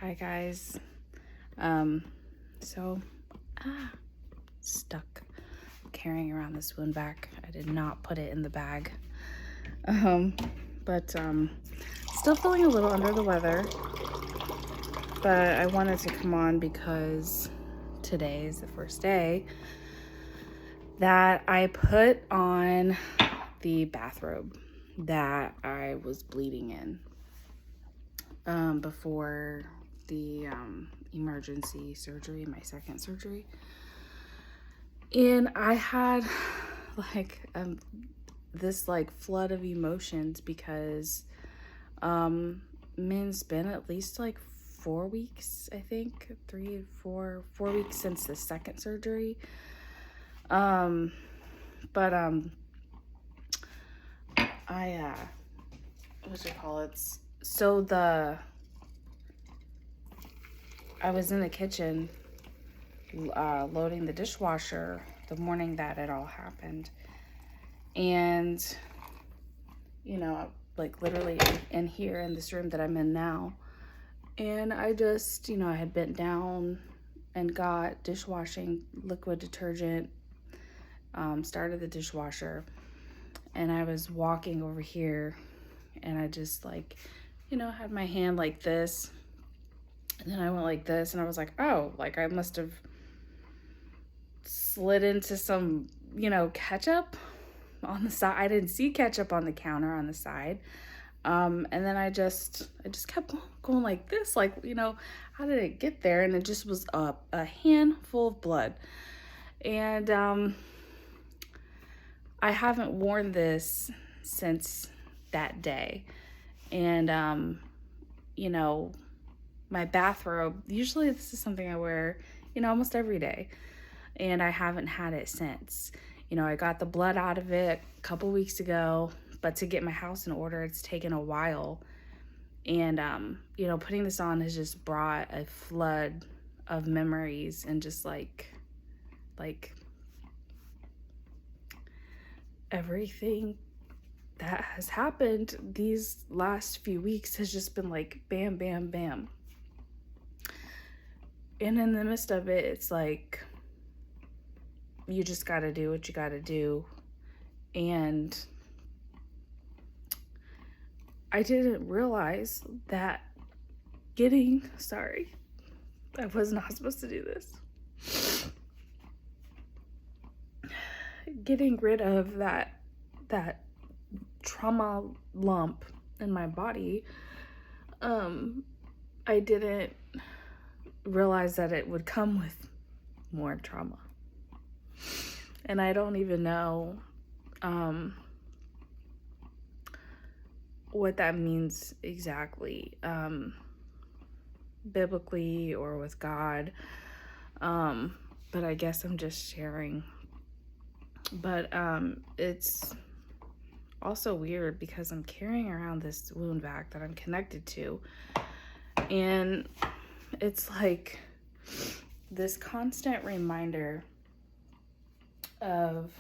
Hi guys. So stuck carrying around this Wound Vac. I did not put it in the bag. But still feeling a little under the weather. But I wanted to come on because today is the first day that I put on the bathrobe that I was bleeding in before the emergency surgery, my second surgery. And I had this flood of emotions because Min's been at least 4 weeks, I think, 4 weeks since the second surgery. I I was in the kitchen loading the dishwasher the morning that it all happened, and literally in here in this room that I'm in now, and I just I had bent down and got dishwashing liquid detergent, started the dishwasher, and I was walking over here, and I just had my hand like this, and then I went like this, and I was like, oh, I must have slid into some ketchup on the side. I didn't see ketchup on the counter on the side. And then I just kept going like this, how did it get there? And it just was a handful of blood. And I haven't worn this since that day. And my bathrobe, usually this is something I wear almost every day, and I haven't had it since. I got the blood out of it a couple weeks ago, but to get my house in order, it's taken a while. And putting this on has just brought a flood of memories, and just like everything that has happened these last few weeks has just been bam, bam, bam. And in the midst of it, it's you just got to do what you got to do. And I didn't realize that sorry, I was not supposed to do this. Getting rid of that trauma lump in my body, I didn't realize that it would come with more trauma. And I don't even know what that means exactly, biblically or with God. But I guess I'm just sharing. But it's also weird because I'm carrying around this Wound Vac that I'm connected to, and it's this constant reminder of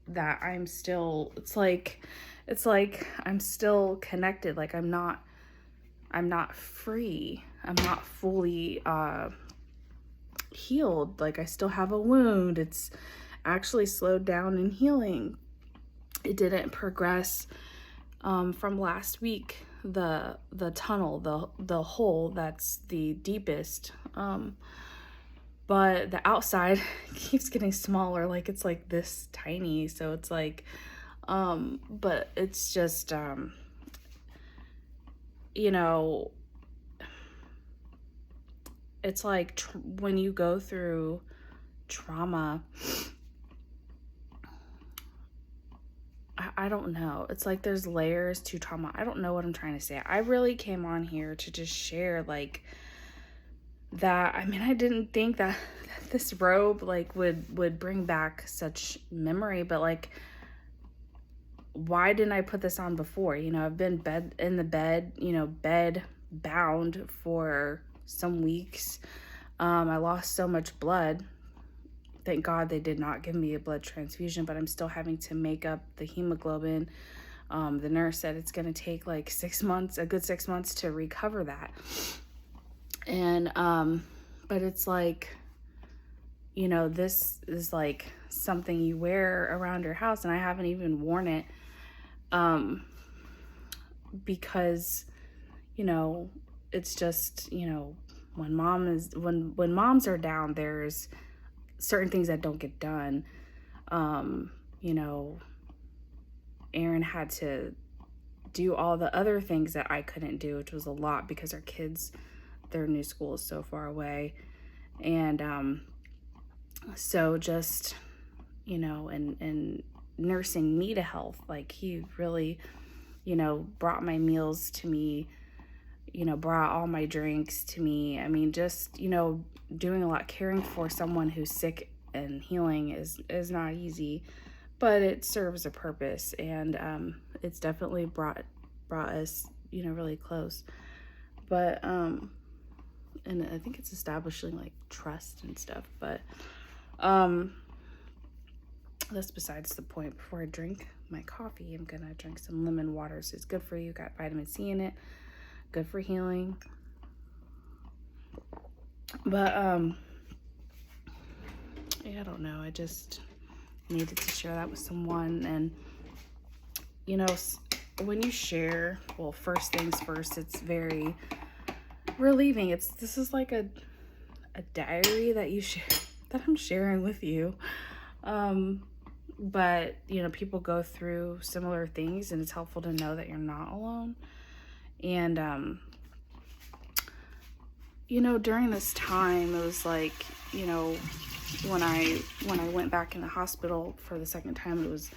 that I'm still, it's like I'm still connected. I'm not free. I'm not fully healed. I still have a wound. It's actually slowed down in healing. It didn't progress from last week, the tunnel, the hole that's the deepest, but the outside keeps getting smaller. It's this tiny, so it's but it's just it's when you go through trauma, I don't know. It's there's layers to trauma. I don't know what I'm trying to say. I really came on here to just share that. I mean, I didn't think that this robe would bring back such memory, but why didn't I put this on before? I've been bed bound for some weeks. I lost so much blood. Thank God they did not give me a blood transfusion, but I'm still having to make up the hemoglobin The nurse said it's going to take like 6 months, a good 6 months to recover that. And, but it's like, you know, this is like something you wear around your house, and I haven't even worn it, because, you know, it's just, you know, when moms are down, there's certain things that don't get done. You know, Erin had to do all the other things that I couldn't do, which was a lot because our kids, their new school is so far away. And so just, you know, and nursing me to health, like he really, you know, brought my meals to me, you know, brought all my drinks to me. I mean, just, you know, doing a lot, caring for someone who's sick and healing is not easy, but it serves a purpose. And it's definitely brought us, you know, really close. But and I think it's establishing like trust and stuff, but that's besides the point. Before I drink my coffee, I'm gonna drink some lemon water. So it's good for you, got vitamin C in it, good for healing. But yeah, I don't know, I just needed to share that with someone. And you know, when you share, well, first things first, it's very relieving. This is like a diary that you share, that I'm sharing with you. But you know, people go through similar things, and it's helpful to know that you're not alone. And you know, during this time, it was like, you know, when I went back in the hospital for the second time, it was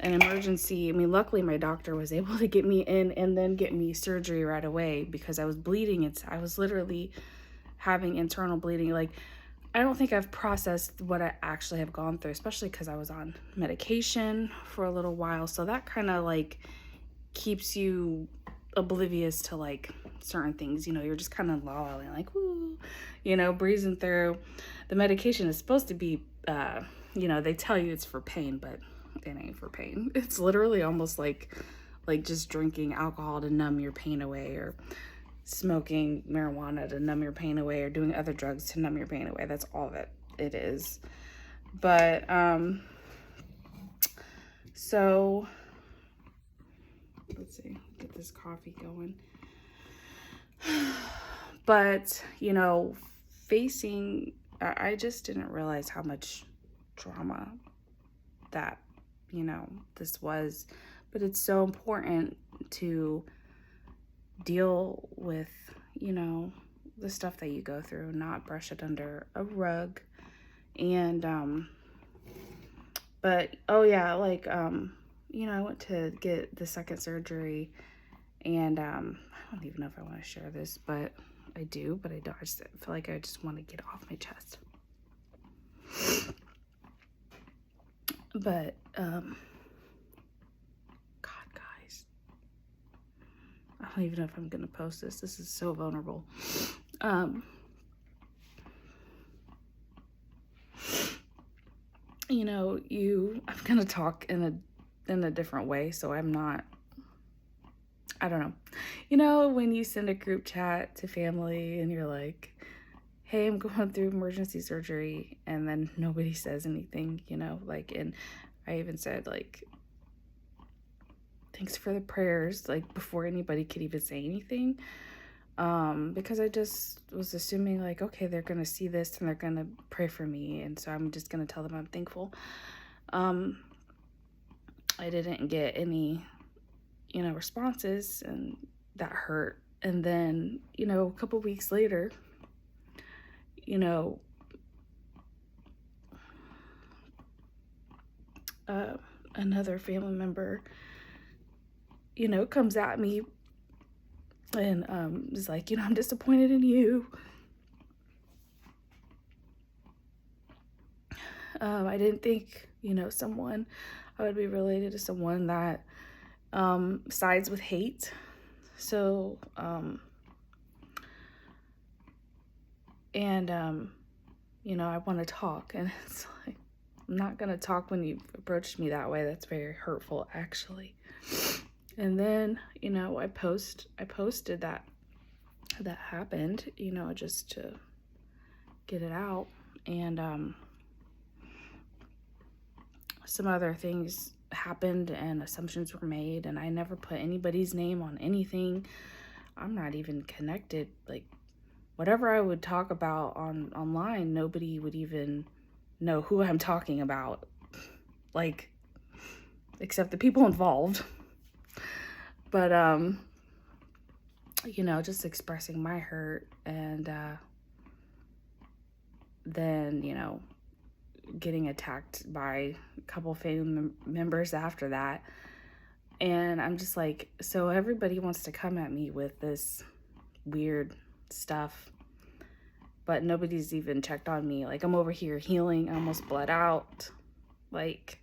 an emergency. I mean, luckily my doctor was able to get me in and then get me surgery right away, because I was bleeding. I was literally having internal bleeding. Like, I don't think I've processed what I actually have gone through, especially because I was on medication for a little while. So that kind of like keeps you oblivious to like certain things. You know, you're just kind of lolling, like, woo, you know, breezing through. The medication is supposed to be, you know, they tell you it's for pain, but it ain't for pain. It's literally almost like just drinking alcohol to numb your pain away, or smoking marijuana to numb your pain away, or doing other drugs to numb your pain away. That's all that it is. But so let's see, get this coffee going. But you know, I just didn't realize how much trauma that, you know, this was. But it's so important to deal with, you know, the stuff that you go through, not brush it under a rug. And but oh yeah, like you know, I went to get the second surgery, and I don't even know if I want to share this, but I do, but I don't. I just feel like I just want to get off my chest. But God, guys, I don't even know if I'm gonna post this. This is so vulnerable. You know, I'm gonna talk in a different way, so I'm not, I don't know. You know, when you send a group chat to family and you're like, hey, I'm going through emergency surgery, and then nobody says anything, you know, like, and I even said, like, thanks for the prayers, like, before anybody could even say anything, because I just was assuming, like, okay, they're gonna see this and they're gonna pray for me, and so I'm just gonna tell them I'm thankful. I didn't get any, you know, responses, and that hurt. And then, you know, a couple weeks later, you know, another family member, you know, comes at me and is like, you know, I'm disappointed in you. I didn't think, you know, I would be related to someone that sides with hate. So, you know, I want to talk, and it's like, I'm not going to talk when you approached me that way. That's very hurtful, actually. And then, I posted that happened, just to get it out. And some other things happened and assumptions were made, and I never put anybody's name on anything. I'm not even connected. Like, whatever I would talk about online, nobody would even know who I'm talking about, like, except the people involved. But just expressing my hurt, and then getting attacked by a couple family members after that. And I'm just like, so everybody wants to come at me with this weird stuff, but nobody's even checked on me. Like, I'm over here healing, I almost bled out. Like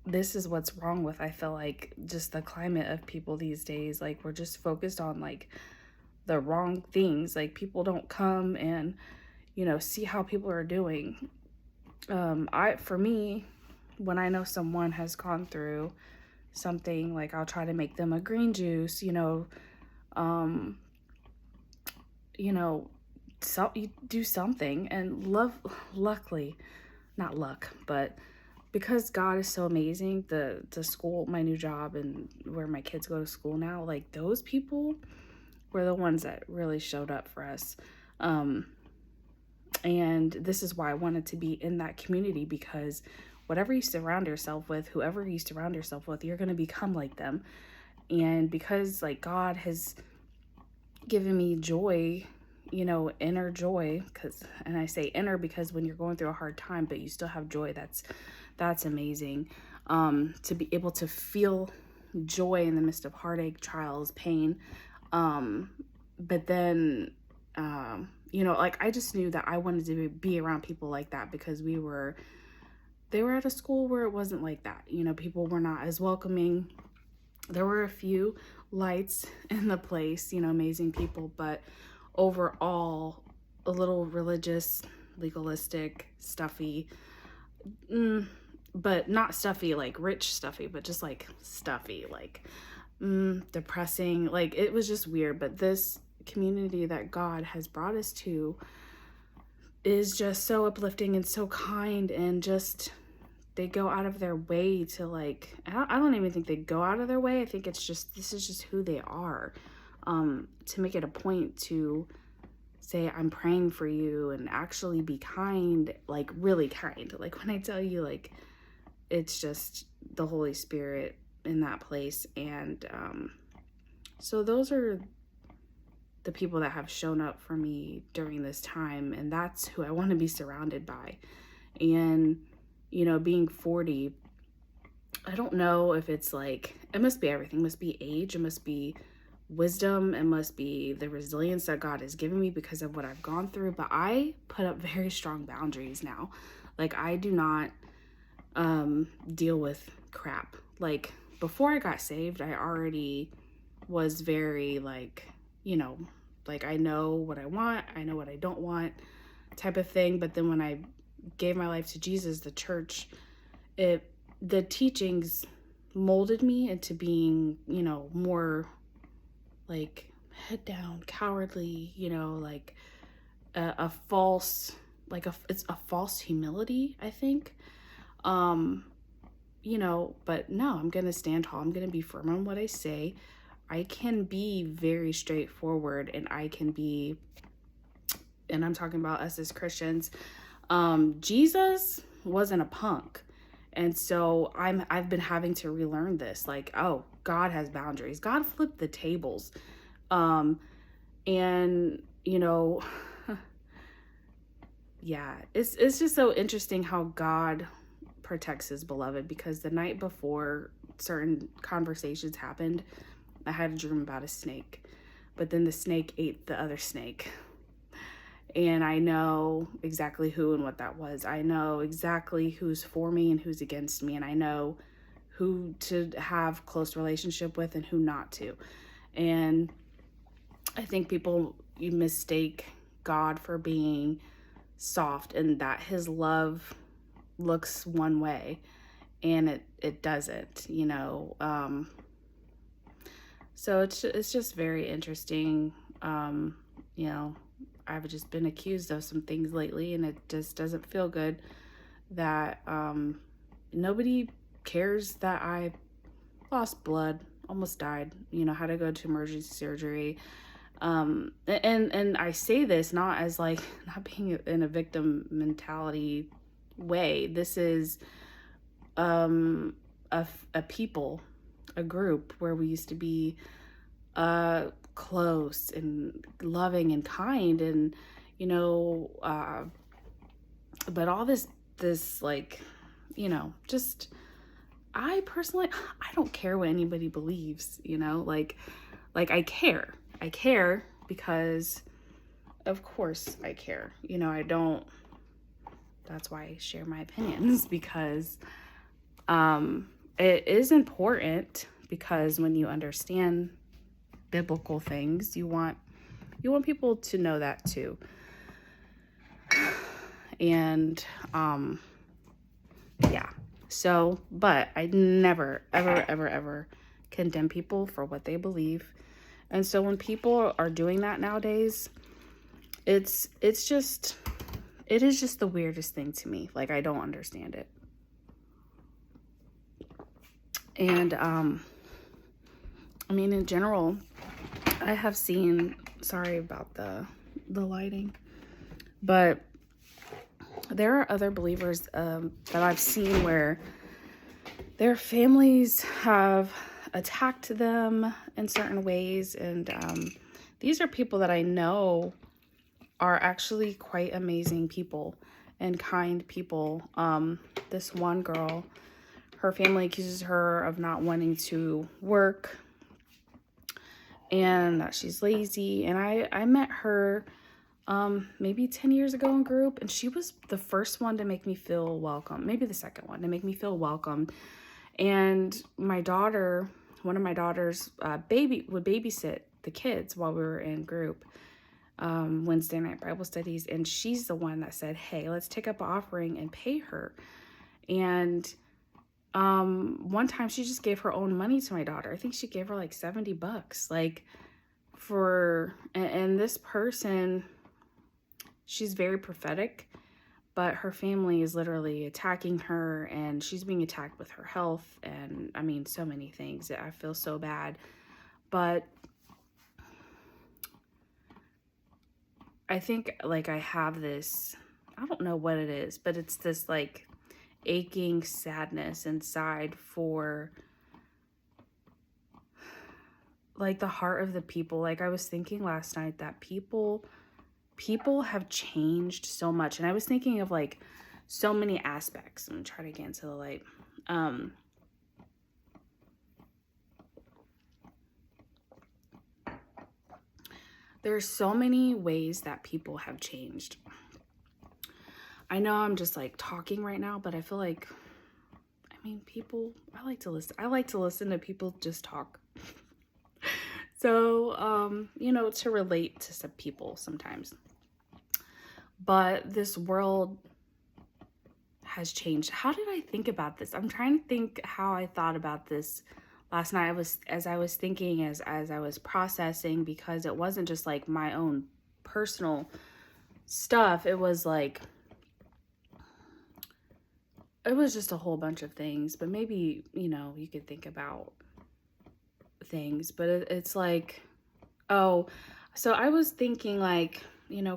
this is what's wrong with, I feel like, just the climate of people these days. Like, we're just focused on like the wrong things. Like, people don't come and see how people are doing. For me, when I know someone has gone through something, like, I'll try to make them a green juice, so you do something. And luckily, not luck, but because God is so amazing, the school, my new job, and where my kids go to school now, like, those people were the ones that really showed up for us. And this is why I wanted to be in that community, because whatever you surround yourself with, whoever you surround yourself with, you're going to become like them. And because, like, God has given me joy, inner joy, and I say inner because when you're going through a hard time, but you still have joy, that's amazing. To be able to feel joy in the midst of heartache, trials, pain. But then, like, I just knew that I wanted to be around people like that, because they were at a school where it wasn't like that. People were not as welcoming. There were a few lights in the place, amazing people, but overall, a little religious, legalistic, stuffy, but not stuffy like rich stuffy, but just like stuffy, like depressing. Like, it was just weird. But this community that God has brought us to is just so uplifting and so kind, and just, they go out of their way to, like, I don't even think they go out of their way. I think it's just, this is just who they are, to make it a point to say, I'm praying for you, and actually be kind, like really kind. Like, when I tell you, like, it's just the Holy Spirit in that place. And so those are the people that have shown up for me during this time, and that's who I want to be surrounded by. And being 40, I don't know if it's like, it must be everything. It must be age, it must be wisdom, it must be the resilience that God has given me because of what I've gone through. But I put up very strong boundaries now. Like, I do not deal with crap. Like, before I got saved, I already was very, like, like, I know what I want, I know what I don't want, type of thing. But then when I gave my life to Jesus, the church, the teachings molded me into being, more like head down, cowardly, like a false, like it's a false humility, I think. But no, I'm gonna stand tall. I'm gonna be firm on what I say. I can be very straightforward, and I can be, and I'm talking about us as Christians. Jesus wasn't a punk. And so I've been having to relearn this, like, oh, God has boundaries. God flipped the tables. And yeah, it's just so interesting how God protects his beloved, because the night before certain conversations happened, I had a dream about a snake, but then the snake ate the other snake. And I know exactly who and what that was. I know exactly who's for me and who's against me. And I know who to have close relationship with and who not to. And I think people, you mistake God for being soft, and that his love looks one way. and it doesn't, so it's just very interesting. You know, I've just been accused of some things lately, and it just doesn't feel good that nobody cares that I lost blood, almost died, had to go to emergency surgery. And I say this not as like not being in a victim mentality way. This is a people, a group where we used to be close and loving and kind, and but all this like, just, I personally, I don't care what anybody believes, like I care because of course I care. I don't, that's why I share my opinions, because it is important, because when you understand biblical things, you want people to know that too. And yeah. So, but I never ever condemn people for what they believe. And so when people are doing that nowadays, it is just the weirdest thing to me. Like, I don't understand it. And I mean, in general, I have seen, sorry about the lighting, but there are other believers that I've seen where their families have attacked them in certain ways. And these are people that I know are actually quite amazing people and kind people. This one girl, her family accuses her of not wanting to work and that she's lazy. And I met her maybe 10 years ago in group, and she was the first one to make me feel welcome, maybe the second one to make me feel welcome. And my daughter, one of my daughters, would babysit the kids while we were in group, Wednesday night Bible studies. And she's the one that said, hey, let's take up an offering and pay her. And one time she just gave her own money to my daughter. I think she gave her like $70, like and this person, she's very prophetic, but her family is literally attacking her, and she's being attacked with her health. And I mean, so many things. I feel so bad. But I think like I have this, I don't know what it is, but it's this like aching sadness inside for like the heart of the people. Like, I was thinking last night that people have changed so much. And I was thinking of like so many aspects. I'm gonna try to get into the light. There's so many ways that people have changed. I know I'm just like talking right now, but I feel like, I mean, people, I like to listen to people just talk. So, to relate to some people sometimes. But this world has changed. How did I think about this? I'm trying to think how I thought about this last night. As I was thinking, as I was processing, because it wasn't just like my own personal stuff. It was like, it was just a whole bunch of things. But maybe, you could think about things. But it's like, oh, so I was thinking like,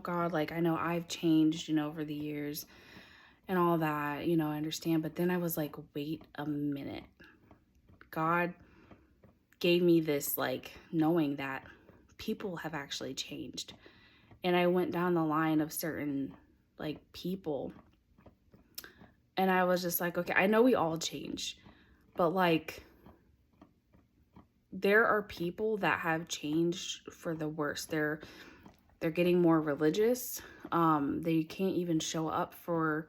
God, like, I know I've changed, over the years and all that, I understand. But then I was like, wait a minute. God gave me this, like, knowing that people have actually changed. And I went down the line of certain, like, people. And I was just like, okay, I know we all change. But, like, there are people that have changed for the worse. They're getting more religious. They can't even show up for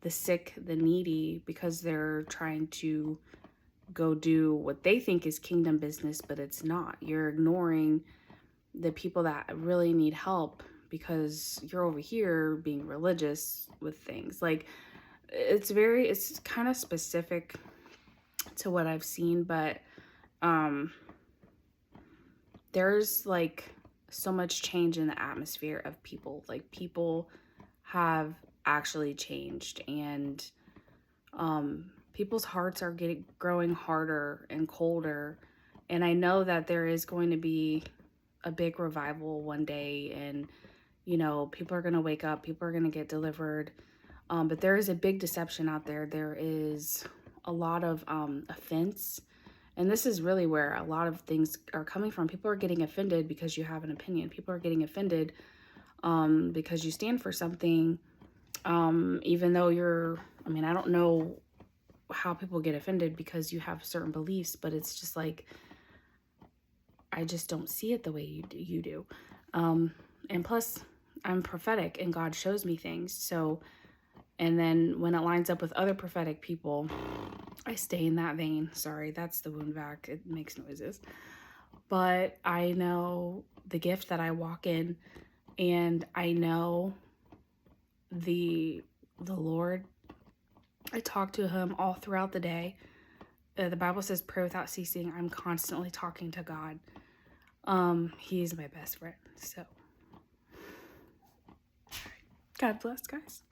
the sick, the needy, because they're trying to go do what they think is kingdom business, but it's not. You're ignoring the people that really need help because you're over here being religious with things. Like, it's kind of specific to what I've seen, but there's like so much change in the atmosphere of people. Like, people have actually changed, and people's hearts are growing harder and colder. And I know that there is going to be a big revival one day, and people are going to wake up, people are going to get delivered. But there is a big deception out there. There is a lot of offense. And this is really where a lot of things are coming from. People are getting offended because you have an opinion. People are getting offended because you stand for something, even though I don't know how people get offended because you have certain beliefs, but it's just like, I just don't see it the way you do. And plus, I'm prophetic and God shows me things. So, and then when it lines up with other prophetic people, I stay in that vein. Sorry, that's the Wound Vac. It makes noises. But I know the gift that I walk in, and I know the Lord. I talk to him all throughout the day. The Bible says pray without ceasing. I'm constantly talking to God. He's my best friend. So God bless, guys.